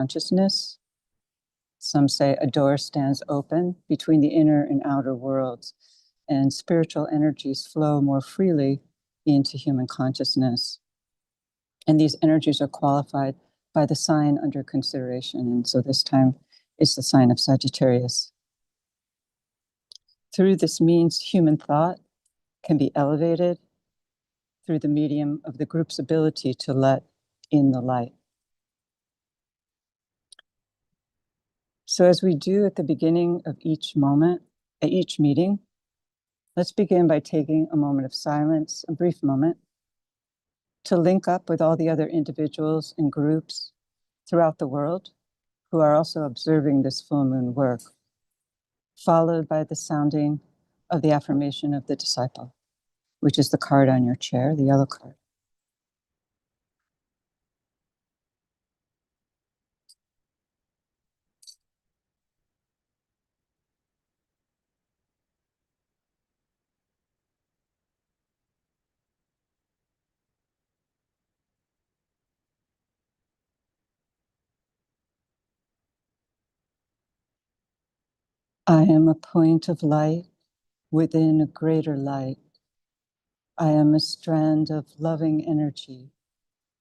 consciousness. Some say a door stands open between the inner and outer worlds, and spiritual energies flow more freely into human consciousness. And these energies are qualified by the sign under consideration. And so this time is the sign of Sagittarius. Through this means, human thought can be elevated through the medium of the group's ability to let in the light. So as we do at the beginning of each moment, at each meeting, let's begin by taking a moment of silence, a brief moment, to link up with all the other individuals and groups throughout the world who are also observing this full moon work, followed by the sounding of the affirmation of the disciple, which is the card on your chair, the yellow card. I am a point of light within a greater light. I am a strand of loving energy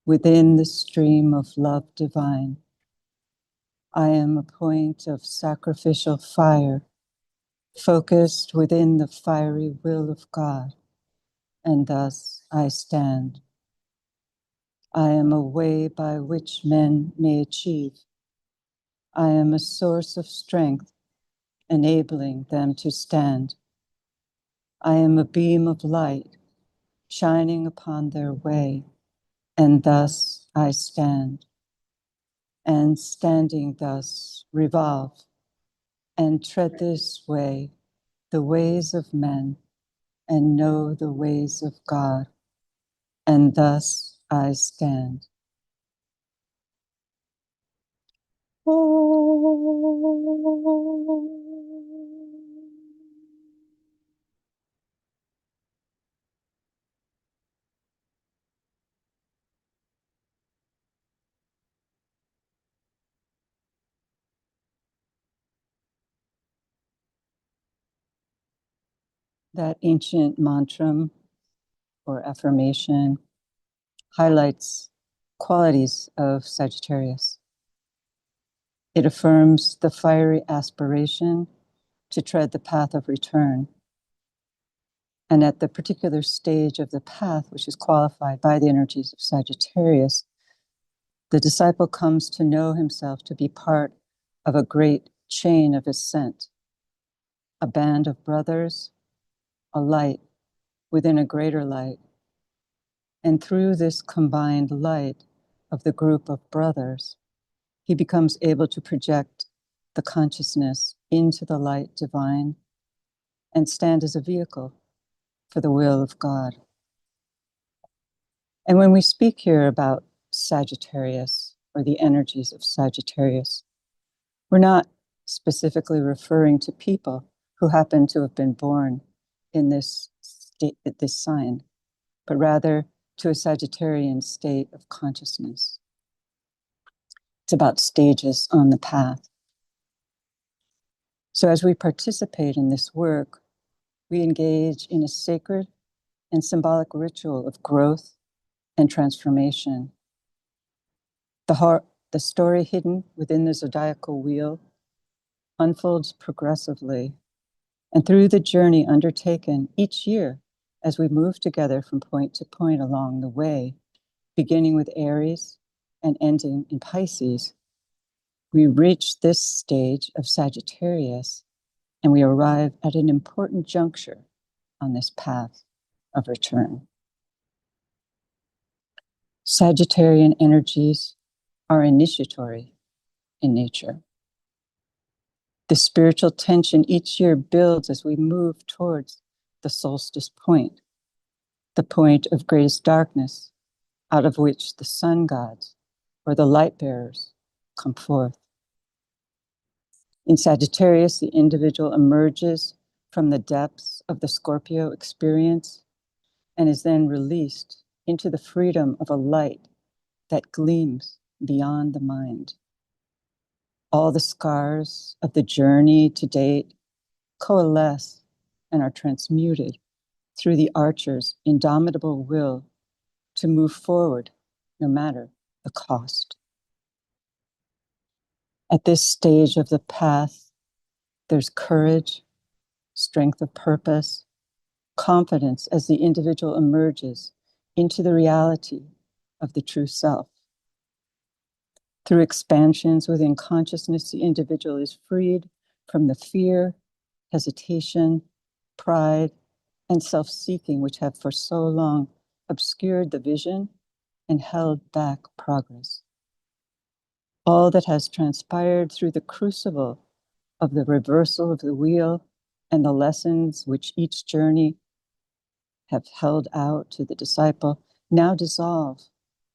within the stream of love divine. I am a point of sacrificial fire, focused within the fiery will of God, and thus I stand. I am a way by which men may achieve. I am a source of strength, enabling them to stand. I am a beam of light, shining upon their way, and thus I stand. And standing thus, revolve, and tread this way, the ways of men, and know the ways of God, and thus I stand. That ancient mantra or affirmation highlights qualities of Sagittarius. It affirms the fiery aspiration to tread the path of return. And at the particular stage of the path, which is qualified by the energies of Sagittarius, the disciple comes to know himself to be part of a great chain of ascent, a band of brothers, a light within a greater light. And through this combined light of the group of brothers, he becomes able to project the consciousness into the light divine and stand as a vehicle for the will of God. And when we speak here about Sagittarius or the energies of Sagittarius, we're not specifically referring to people who happen to have been born in this state, this sign, but rather to a Sagittarian state of consciousness. It's about stages on the path. So as we participate in this work, we engage in a sacred and symbolic ritual of growth and transformation. The story hidden within the zodiacal wheel unfolds progressively, and through the journey undertaken each year as we move together from point to point along the way, beginning with Aries and ending in Pisces, we reach this stage of Sagittarius and we arrive at an important juncture on this path of return. Sagittarian energies are initiatory in nature. The spiritual tension each year builds as we move towards the solstice point, the point of greatest darkness, out of which the sun gods or the light bearers come forth. In Sagittarius, the individual emerges from the depths of the Scorpio experience and is then released into the freedom of a light that gleams beyond the mind. All the scars of the journey to date coalesce and are transmuted through the archer's indomitable will to move forward no matter the cost. At this stage of the path, there's courage, strength of purpose, confidence as the individual emerges into the reality of the true self. Through expansions within consciousness, the individual is freed from the fear, hesitation, pride, and self-seeking which have for so long obscured the vision and held back progress. All that has transpired through the crucible of the reversal of the wheel and the lessons which each journey have held out to the disciple now dissolve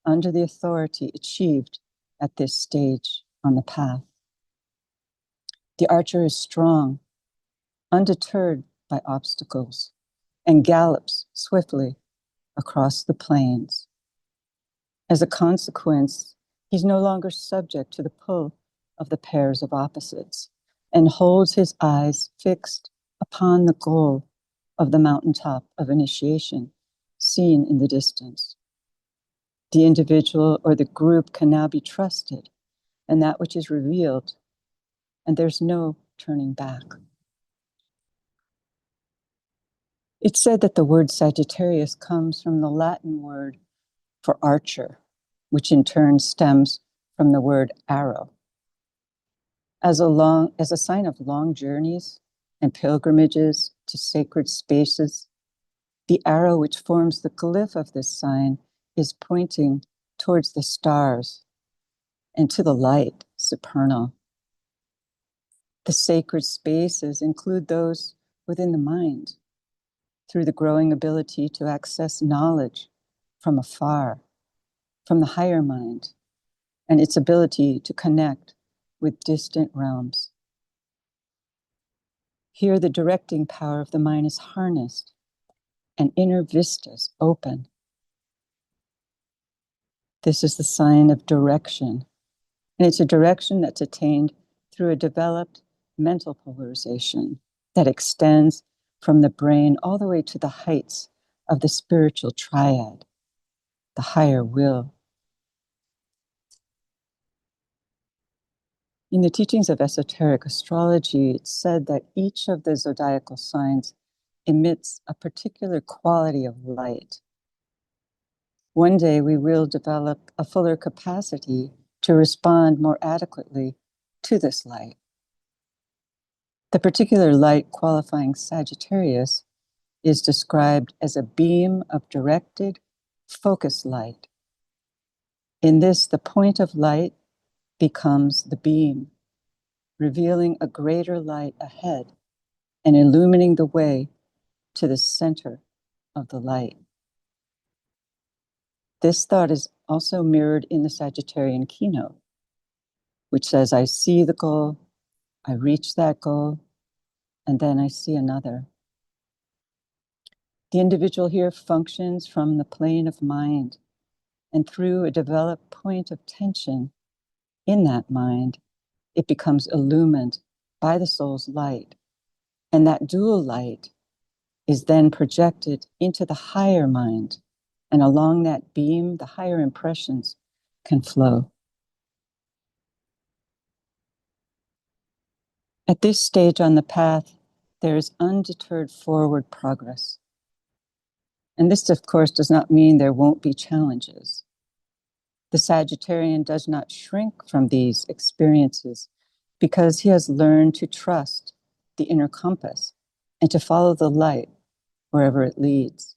under the authority achieved at this stage on the path. The archer is strong, undeterred by obstacles, and gallops swiftly across the plains. As a consequence, he's no longer subject to the pull of the pairs of opposites and holds his eyes fixed upon the goal of the mountaintop of initiation seen in the distance. The individual or the group can now be trusted and that which is revealed, and there's no turning back. It's said that the word Sagittarius comes from the Latin word for archer, which in turn stems from the word arrow. As a sign of long journeys and pilgrimages to sacred spaces, the arrow which forms the glyph of this sign is pointing towards the stars and to the light supernal. The sacred spaces include those within the mind, through the growing ability to access knowledge from afar, from the higher mind, and its ability to connect with distant realms. Here, the directing power of the mind is harnessed and inner vistas open. This is the sign of direction, and it's a direction that's attained through a developed mental polarization that extends from the brain all the way to the heights of the spiritual triad, the higher will. In the teachings of esoteric astrology, it's said that each of the zodiacal signs emits a particular quality of light. One day we will develop a fuller capacity to respond more adequately to this light. The particular light qualifying Sagittarius is described as a beam of directed, focused light. In this, the point of light becomes the beam, revealing a greater light ahead and illumining the way to the center of the light. This thought is also mirrored in the Sagittarian keynote, which says, I see the goal, I reach that goal, and then I see another. The individual here functions from the plane of mind, and through a developed point of tension in that mind, it becomes illumined by the soul's light. And that dual light is then projected into the higher mind. And along that beam, the higher impressions can flow. At this stage on the path, there is undeterred forward progress. And this, of course, does not mean there won't be challenges. The Sagittarian does not shrink from these experiences because he has learned to trust the inner compass and to follow the light wherever it leads.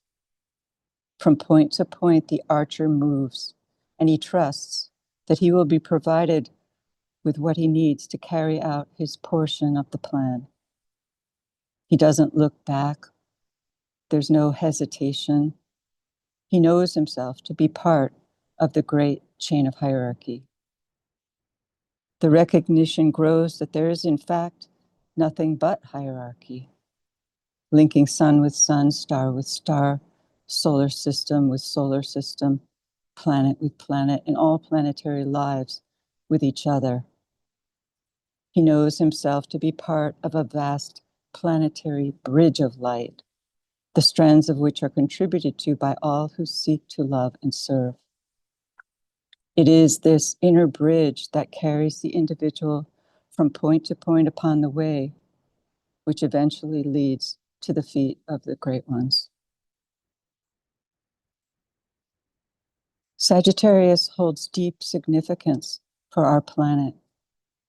From point to point, the archer moves, and he trusts that he will be provided with what he needs to carry out his portion of the plan. He doesn't look back. There's no hesitation. He knows himself to be part of the great chain of hierarchy. The recognition grows that there is, in fact, nothing but hierarchy, linking sun with sun, star with star, solar system with solar system, planet with planet, and all planetary lives with each other. He knows himself to be part of a vast planetary bridge of light, the strands of which are contributed to by all who seek to love and serve. It is this inner bridge that carries the individual from point to point upon the way, which eventually leads to the feet of the great ones. Sagittarius holds deep significance for our planet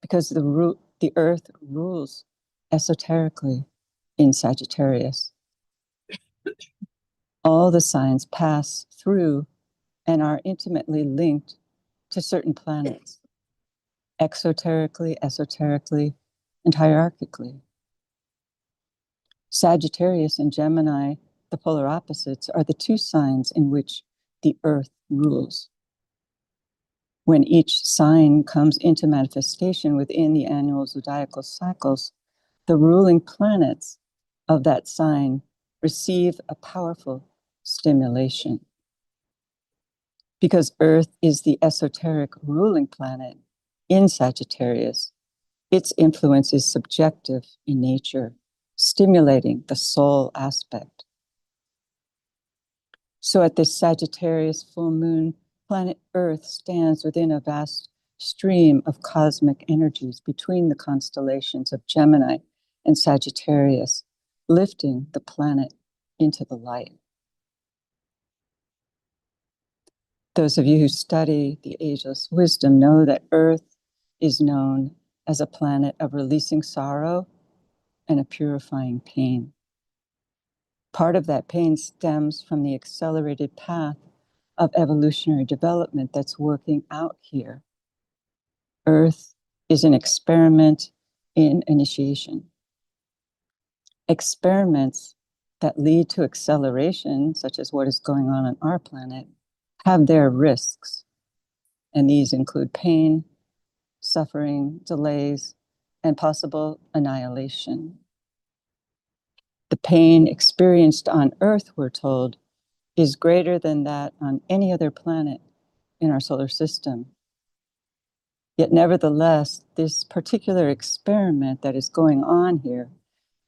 because the Earth rules esoterically in Sagittarius. All the signs pass through and are intimately linked to certain planets, exoterically, esoterically, and hierarchically. Sagittarius and Gemini, the polar opposites, are the two signs in which the Earth rules. When each sign comes into manifestation within the annual zodiacal cycles, the ruling planets of that sign receive a powerful stimulation. Because Earth is the esoteric ruling planet in Sagittarius, its influence is subjective in nature, stimulating the soul aspect. So at this Sagittarius full moon, planet Earth stands within a vast stream of cosmic energies between the constellations of Gemini and Sagittarius, lifting the planet into the light. Those of you who study the ageless wisdom know that Earth is known as a planet of releasing sorrow and a purifying pain. Part of that pain stems from the accelerated path of evolutionary development that's working out here. Earth is an experiment in initiation. Experiments that lead to acceleration, such as what is going on our planet, have their risks. And these include pain, suffering, delays, and possible annihilation. The pain experienced on Earth, we're told, is greater than that on any other planet in our solar system. Yet nevertheless, this particular experiment that is going on here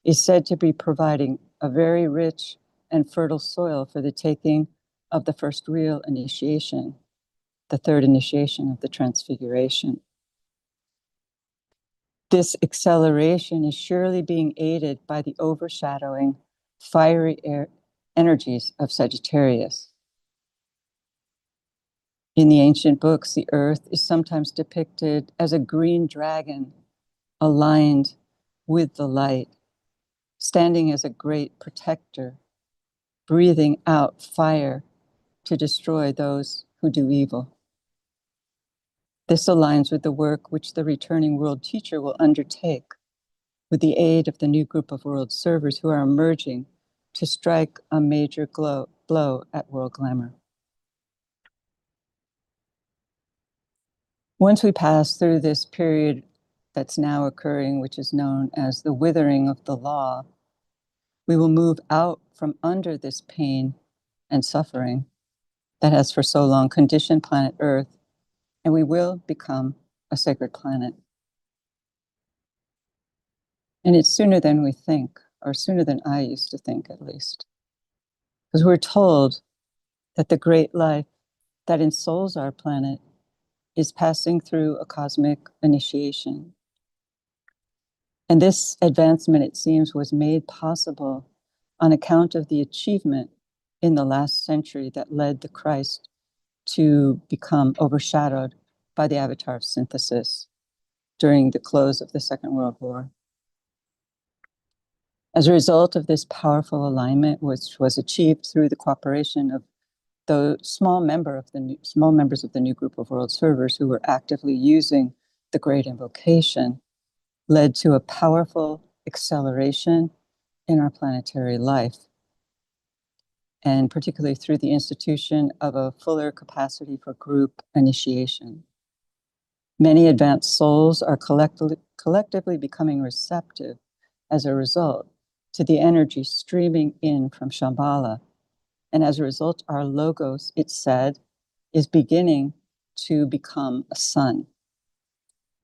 is said to be providing a very rich and fertile soil for the taking of the first real initiation, the third initiation of the Transfiguration. This acceleration is surely being aided by the overshadowing fiery energies of Sagittarius. In the ancient books, the Earth is sometimes depicted as a green dragon aligned with the light, standing as a great protector, breathing out fire to destroy those who do evil. This aligns with the work which the returning world teacher will undertake with the aid of the new group of world servers who are emerging to strike a major blow at world glamour. Once we pass through this period that's now occurring, which is known as the withering of the law, we will move out from under this pain and suffering that has for so long conditioned planet Earth, and we will become a sacred planet. And it's sooner than we think, or sooner than I used to think, at least. Because we're told that the great life that ensouls our planet is passing through a cosmic initiation. And this advancement, it seems, was made possible on account of the achievement in the last century that led the Christ to become overshadowed by the avatar of synthesis during the close of the Second World War. As a result of this powerful alignment, which was achieved through the cooperation of the small members of the new group of world servers who were actively using the great invocation, led to a powerful acceleration in our planetary life, and particularly through the institution of a fuller capacity for group initiation. Many advanced souls are collectively becoming receptive as a result to the energy streaming in from Shambhala. And as a result, our logos, it's said, is beginning to become a sun.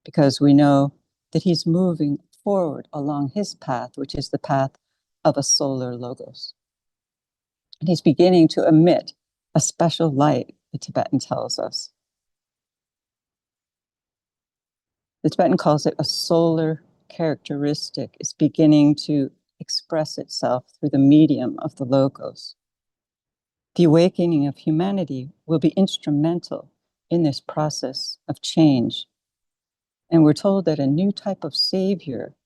Because we know that he's moving forward along his path, which is the path of a solar logos. And he's beginning to emit a special light, the Tibetan tells us. The Tibetan calls it a solar characteristic. It's beginning to express itself through the medium of the logos. The awakening of humanity will be instrumental in this process of change. And we're told that a new type of savior,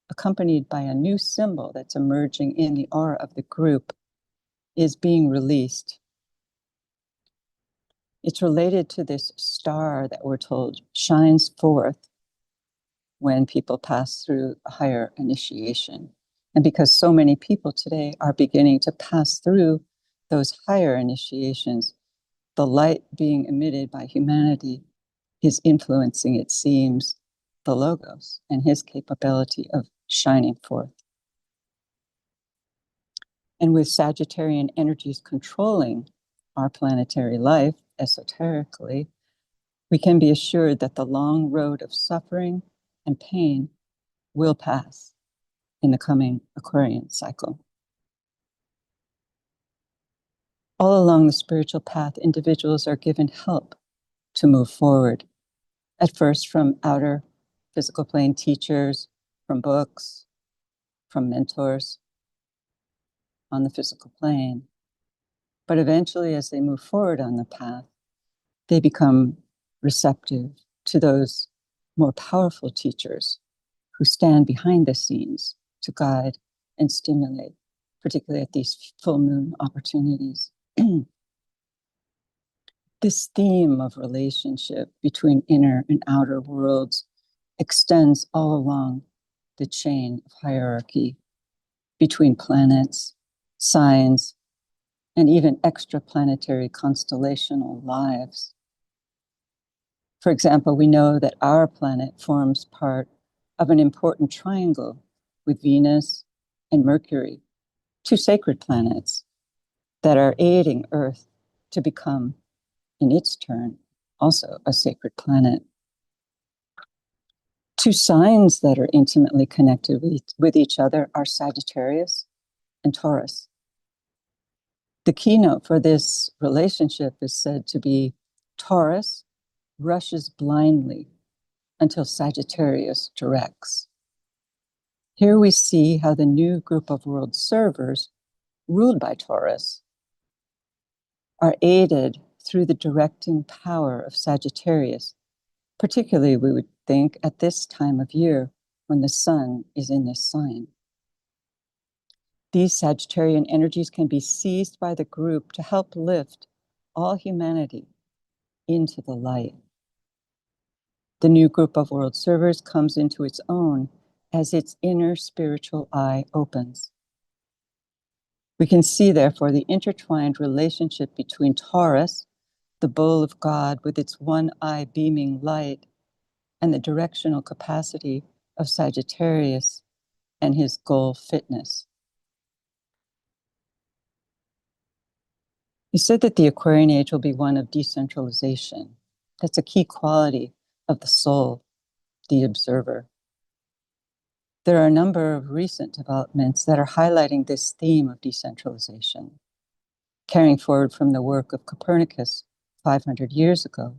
accompanied by a new symbol that's emerging in the aura of the group, is being released. It's related to this star that we're told shines forth when people pass through a higher initiation. And because so many people today are beginning to pass through those higher initiations, the light being emitted by humanity is influencing, it seems, the logos and his capability of shining forth. And with Sagittarian energies controlling our planetary life esoterically, we can be assured that the long road of suffering and pain will pass in the coming Aquarian cycle. All along the spiritual path, individuals are given help to move forward. At first, from outer physical plane teachers, from books, from mentors on the physical plane. But eventually, as they move forward on the path, they become receptive to those more powerful teachers who stand behind the scenes to guide and stimulate, particularly at these full moon opportunities. This theme of relationship between inner and outer worlds extends all along the chain of hierarchy between planets, signs, and even extraplanetary constellational lives. For example, we know that our planet forms part of an important triangle with Venus and Mercury, two sacred planets that are aiding Earth to become, in its turn, also a sacred planet. Two signs that are intimately connected with each other are Sagittarius and Taurus. The keynote for this relationship is said to be Taurus rushes blindly until Sagittarius directs. Here we see how the new group of world servers, ruled by Taurus, are aided through the directing power of Sagittarius, particularly, we would think, at this time of year when the sun is in this sign. These Sagittarian energies can be seized by the group to help lift all humanity into the light. The new group of world servers comes into its own as its inner spiritual eye opens. We can see, therefore, the intertwined relationship between Taurus, the bull of God with its one eye beaming light, and the directional capacity of Sagittarius and his goal fitness. He said that the Aquarian age will be one of decentralization. That's a key quality of the soul, the observer. There are a number of recent developments that are highlighting this theme of decentralization, carrying forward from the work of Copernicus 500 years ago,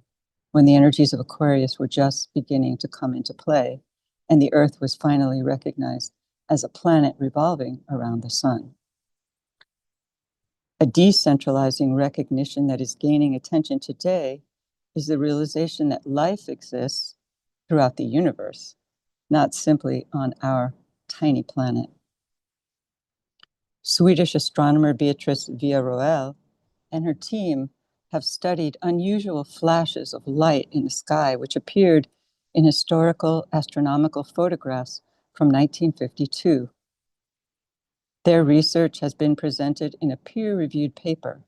when the energies of Aquarius were just beginning to come into play, and the Earth was finally recognized as a planet revolving around the sun. A decentralizing recognition that is gaining attention today is the realization that life exists throughout the universe, not simply on our tiny planet. Swedish astronomer Beatrice Villarroel and her team have studied unusual flashes of light in the sky, which appeared in historical astronomical photographs from 1952. Their research has been presented in a peer-reviewed paper,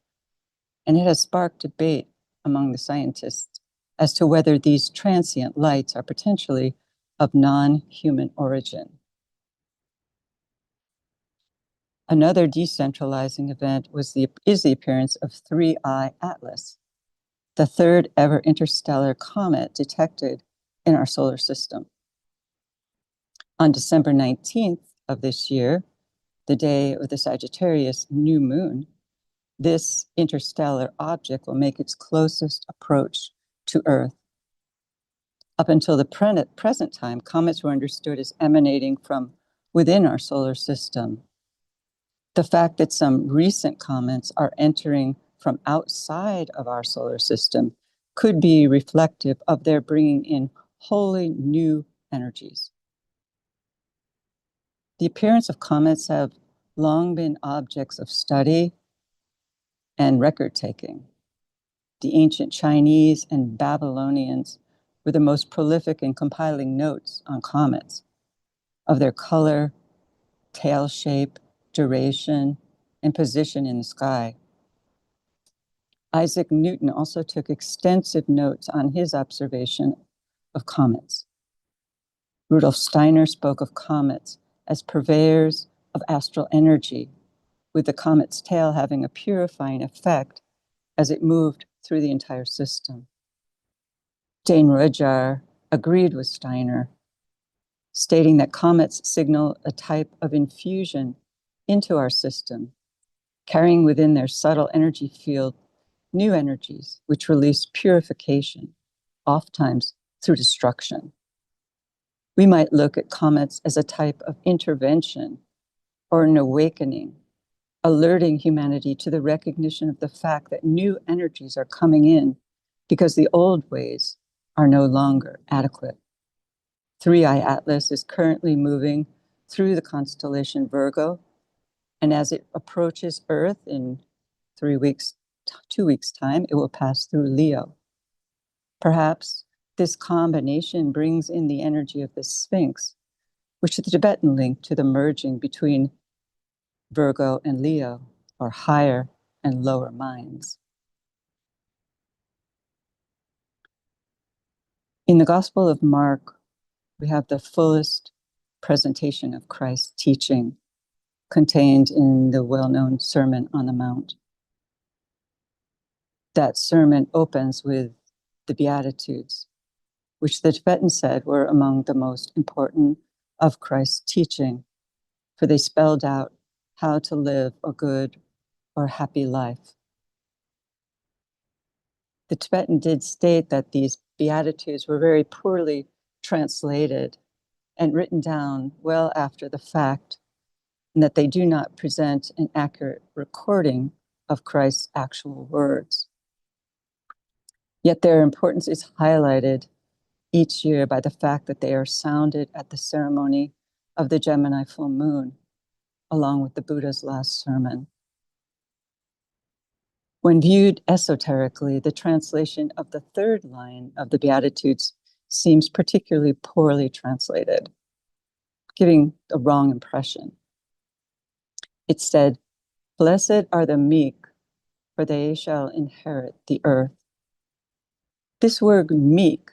and it has sparked debate among the scientists as to whether these transient lights are potentially of non-human origin. Another decentralizing event is the appearance of 3I Atlas, the third ever interstellar comet detected in our solar system. On December 19th of this year, the day of the Sagittarius new moon, this interstellar object will make its closest approach to Earth. Up until the present time, comets were understood as emanating from within our solar system. The fact that some recent comets are entering from outside of our solar system could be reflective of their bringing in wholly new energies. The appearance of comets have long been objects of study and record-taking. The ancient Chinese and Babylonians were the most prolific in compiling notes on comets, of their color, tail shape, duration, and position in the sky. Isaac Newton also took extensive notes on his observation of comets. Rudolf Steiner spoke of comets as purveyors of astral energy, with the comet's tail having a purifying effect as it moved through the entire system. Dane Rudhyar agreed with Steiner, stating that comets signal a type of infusion into our system, carrying within their subtle energy field new energies which release purification, oftentimes through destruction. We might look at comets as a type of intervention or an awakening, alerting humanity to the recognition of the fact that new energies are coming in because the old ways are no longer adequate. Three-Eye Atlas is currently moving through the constellation Virgo, and as it approaches Earth in 2 weeks' time, it will pass through Leo. Perhaps this combination brings in the energy of the Sphinx, which the Tibetan link to the merging between Virgo and Leo, or higher and lower minds. In the Gospel of Mark, we have the fullest presentation of Christ's teaching contained in the well-known Sermon on the Mount. That sermon opens with the Beatitudes, which the Tibetans said were among the most important of Christ's teaching, for they spelled out how to live a good or happy life. The Tibetan did state that these Beatitudes were very poorly translated and written down well after the fact, and that they do not present an accurate recording of Christ's actual words. Yet their importance is highlighted each year by the fact that they are sounded at the ceremony of the Gemini full moon, along with the Buddha's last sermon. When viewed esoterically, the translation of the third line of the Beatitudes seems particularly poorly translated, giving a wrong impression. It said, "Blessed are the meek, for they shall inherit the earth." This word meek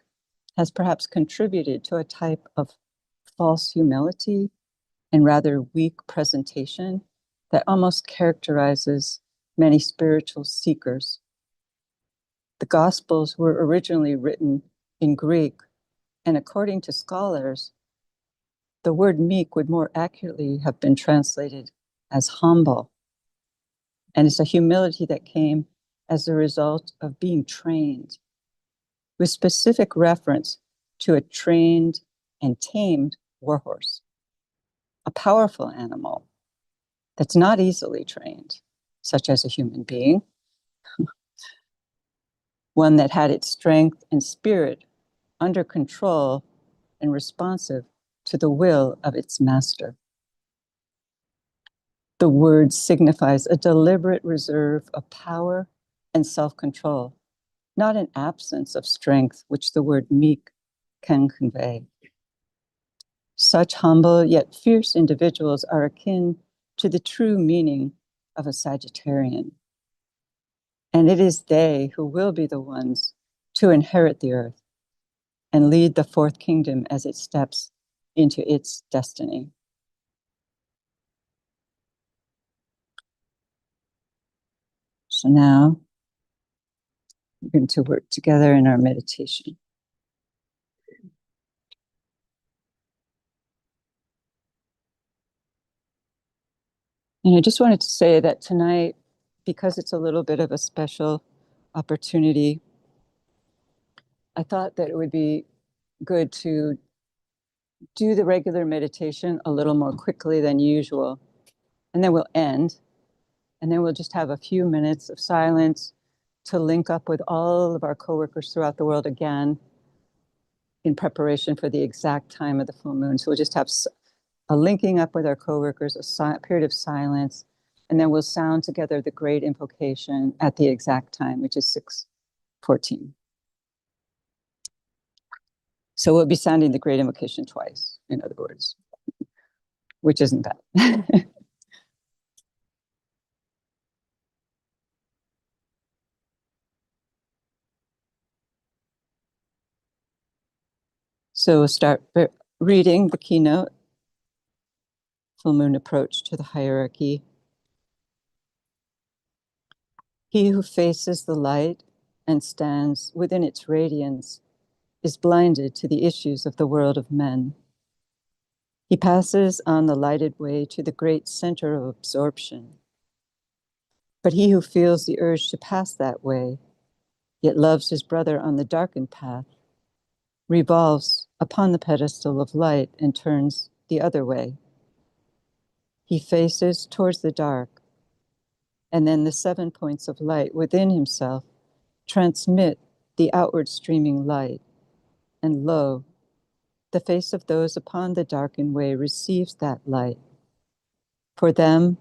has perhaps contributed to a type of false humility and rather weak presentation that almost characterizes many spiritual seekers. The Gospels were originally written in Greek, and according to scholars, the word meek would more accurately have been translated as humble. And it's a humility that came as a result of being trained, with specific reference to a trained and tamed warhorse, a powerful animal that's not easily trained, such as a human being, one that had its strength and spirit under control and responsive to the will of its master. The word signifies a deliberate reserve of power and self-control, not an absence of strength, which the word meek can convey. Such humble yet fierce individuals are akin to the true meaning of a Sagittarian. And it is they who will be the ones to inherit the earth and lead the fourth kingdom as it steps into its destiny. So now we're going to work together in our meditation. And I just wanted to say that tonight, because it's a little bit of a special opportunity, I thought that it would be good to do the regular meditation a little more quickly than usual. And then we'll end. And then we'll just have a few minutes of silence to link up with all of our coworkers throughout the world again in preparation for the exact time of the full moon. So we'll just have a linking up with our coworkers, a period of silence, and then we'll sound together the great invocation at the exact time, which is 6:14. So we'll be sounding the great invocation twice, in other words, which isn't bad. So we'll start reading the keynote, Full Moon Approach to the Hierarchy. He who faces the light and stands within its radiance is blinded to the issues of the world of men. He passes on the lighted way to the great center of absorption. But he who feels the urge to pass that way, yet loves his brother on the darkened path, revolves upon the pedestal of light and turns the other way. He faces towards the dark, and then the 7 points of light within himself transmit the outward streaming light, and lo, the face of those upon the darkened way receives that light. For them,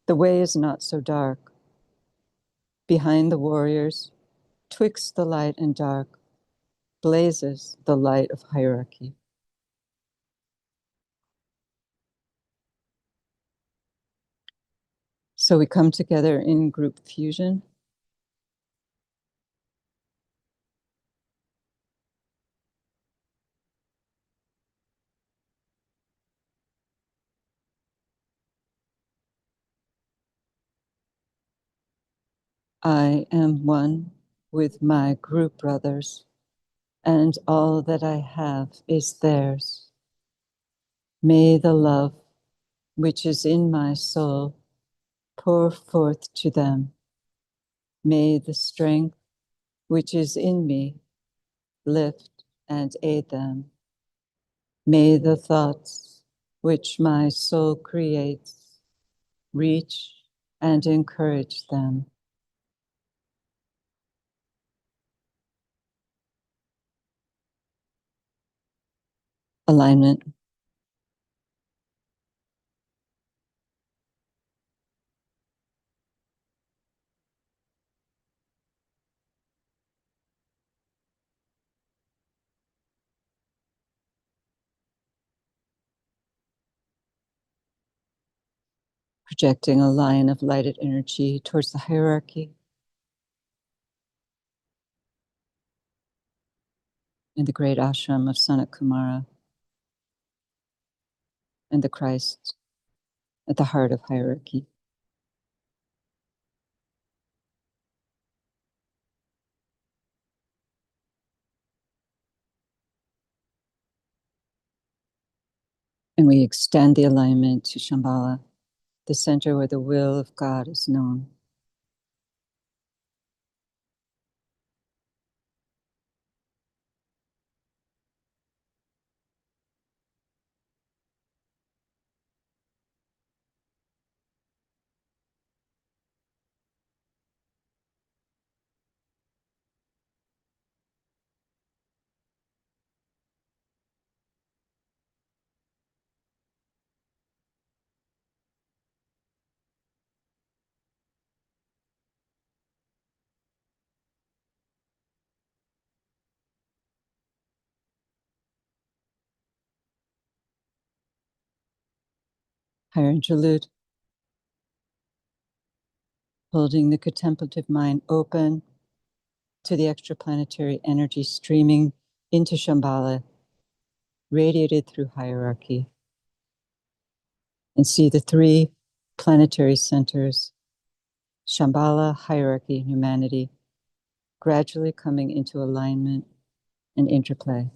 the way is not so dark. Behind the warriors, twixt the light and dark, blazes the light of hierarchy. So we come together in group fusion. I am one with my group brothers, and all that I have is theirs. May the love which is in my soul pour forth to them. May the strength which is in me lift and aid them. May the thoughts which my soul creates reach and encourage them. Alignment. Projecting a line of lighted energy towards the hierarchy in the great ashram of Sanat Kumara and the Christ at the heart of hierarchy. And we extend the alignment to Shambhala, the center where the will of God is known. Higher interlude. Holding the contemplative mind open to the extraplanetary energy streaming into Shambhala, radiated through hierarchy. And see the 3 planetary centers, Shambhala, hierarchy, and humanity, gradually coming into alignment and interplay.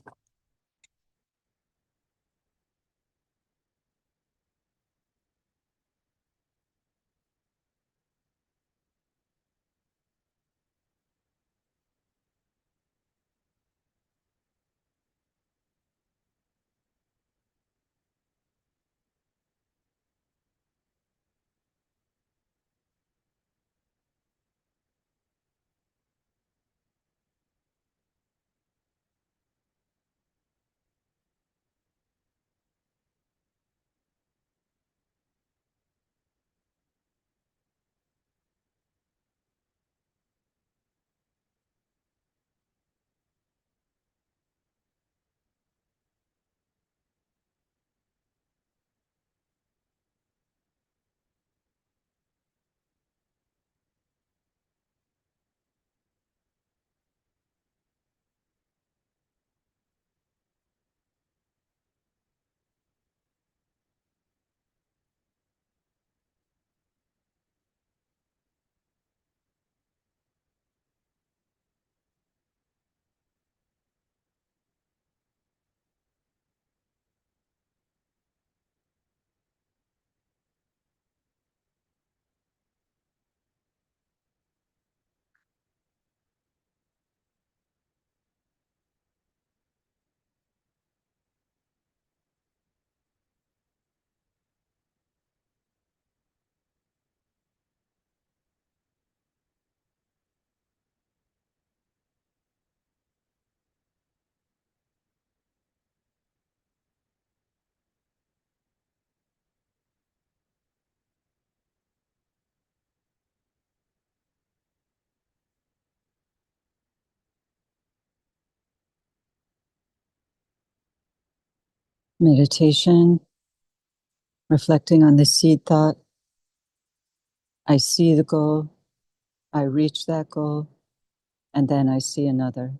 Meditation, reflecting on the seed thought. I see the goal, I reach that goal, and then I see another.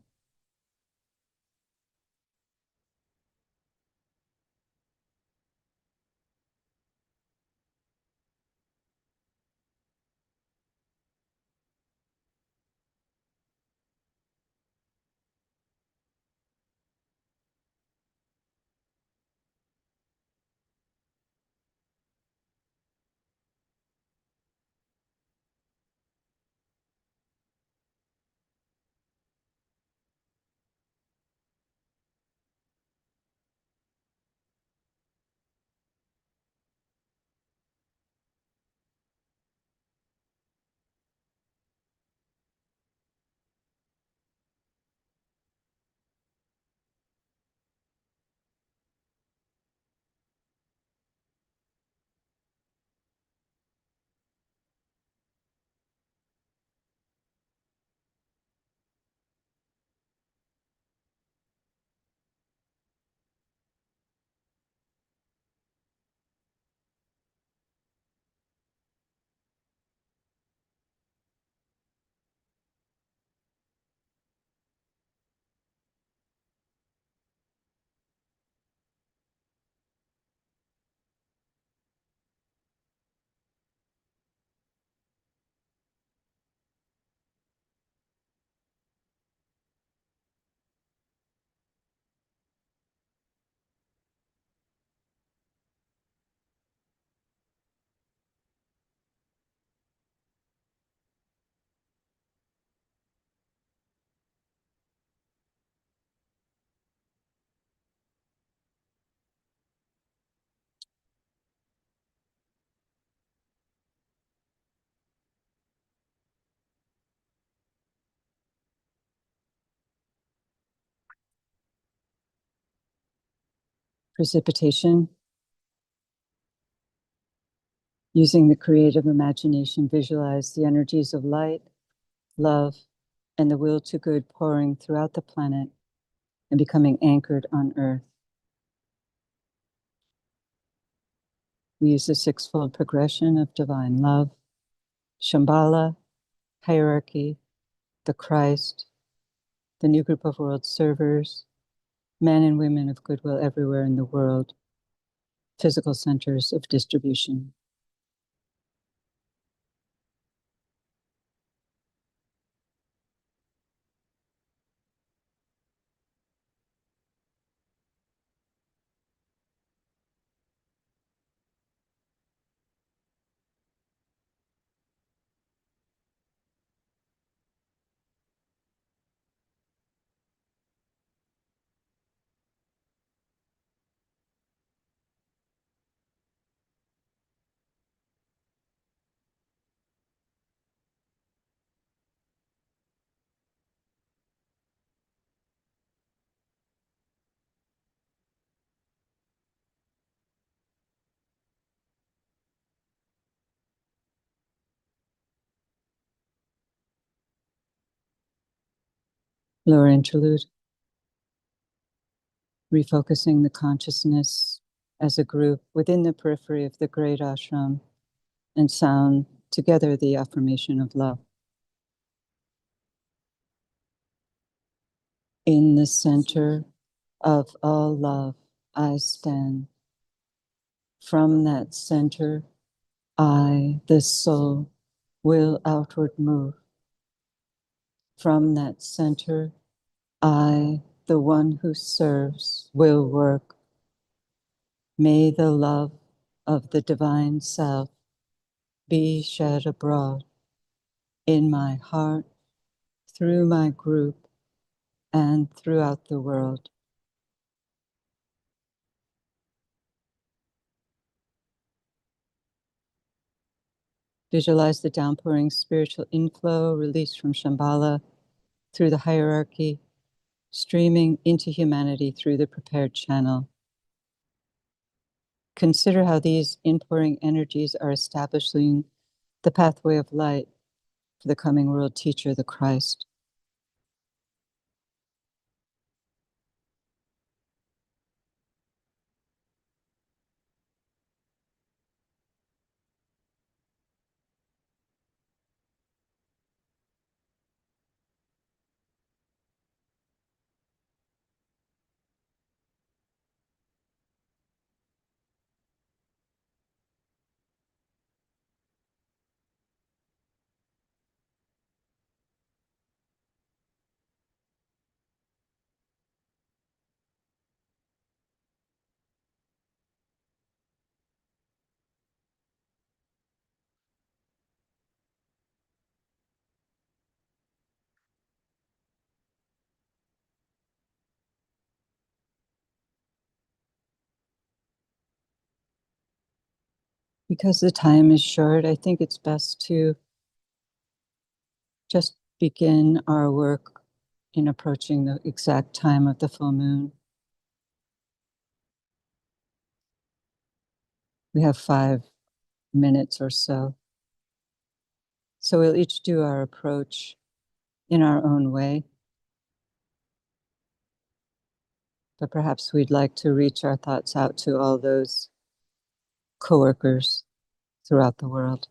Precipitation, using the creative imagination, visualize the energies of light, love, and the will to good pouring throughout the planet and becoming anchored on Earth. We use the sixfold progression of divine love, Shambhala, hierarchy, the Christ, the new group of world servers, men and women of goodwill everywhere in the world, physical centers of distribution. Lower interlude, refocusing the consciousness as a group within the periphery of the great ashram and sound together the affirmation of love. In the center of all love, I stand. From that center, I, the soul, will outward move. From that center, I, the one who serves, will work. May the love of the divine self be shed abroad in my heart, through my group, and throughout the world. Visualize the downpouring spiritual inflow released from Shambhala through the hierarchy, streaming into humanity through the prepared channel. Consider how these inpouring energies are establishing the pathway of light for the coming world teacher, the Christ. Because the time is short, I think it's best to just begin our work in approaching the exact time of the full moon. We have 5 minutes or so. So we'll each do our approach in our own way. But perhaps we'd like to reach our thoughts out to all those coworkers throughout the world.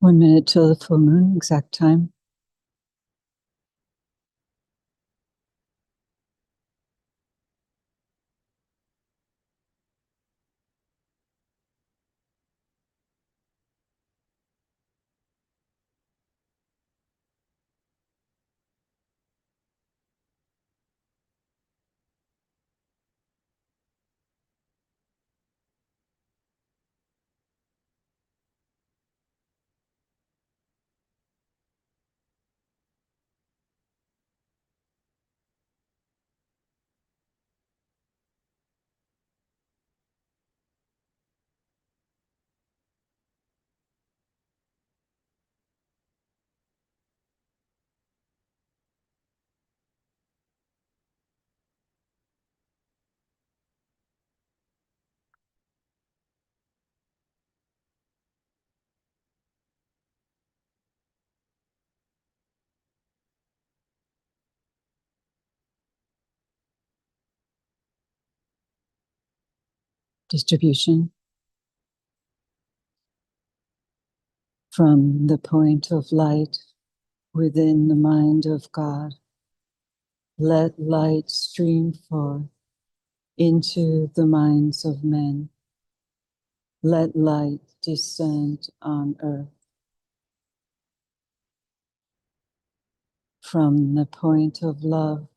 1 minute till the full moon, exact time. Distribution from the point of light within the mind of God. Let light stream forth into the minds of men. Let light descend on earth. From the point of love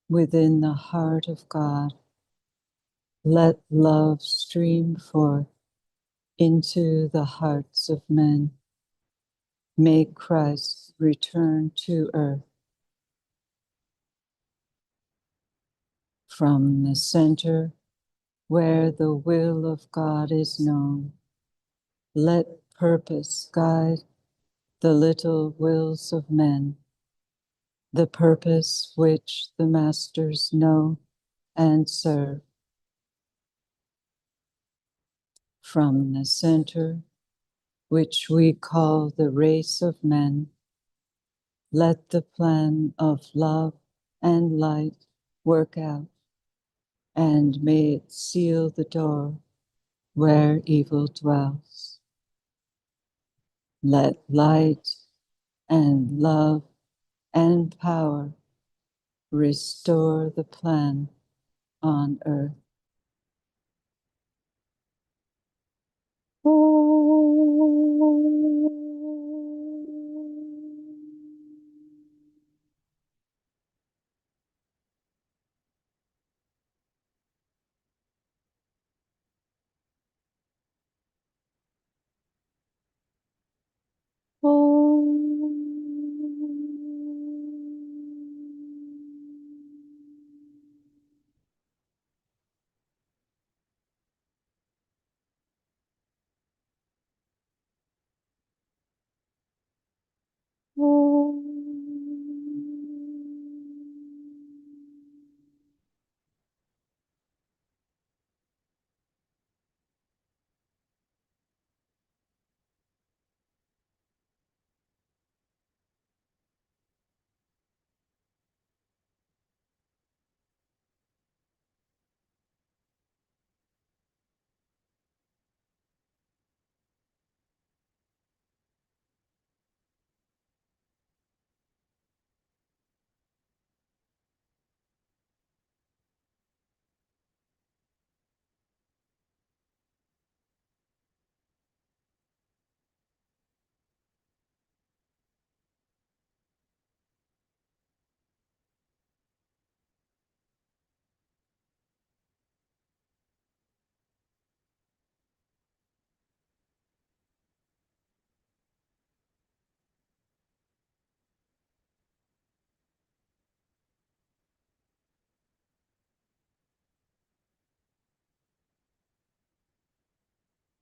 within the heart of God, let love stream forth into the hearts of men. May Christ return to earth. From the center where the will of God is known, let purpose guide the little wills of men, the purpose which the masters know and serve. From the center, which we call the race of men, let the plan of love and light work out, and may it seal the door where evil dwells. Let light and love and power restore the plan on earth.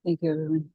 Thank you, everyone.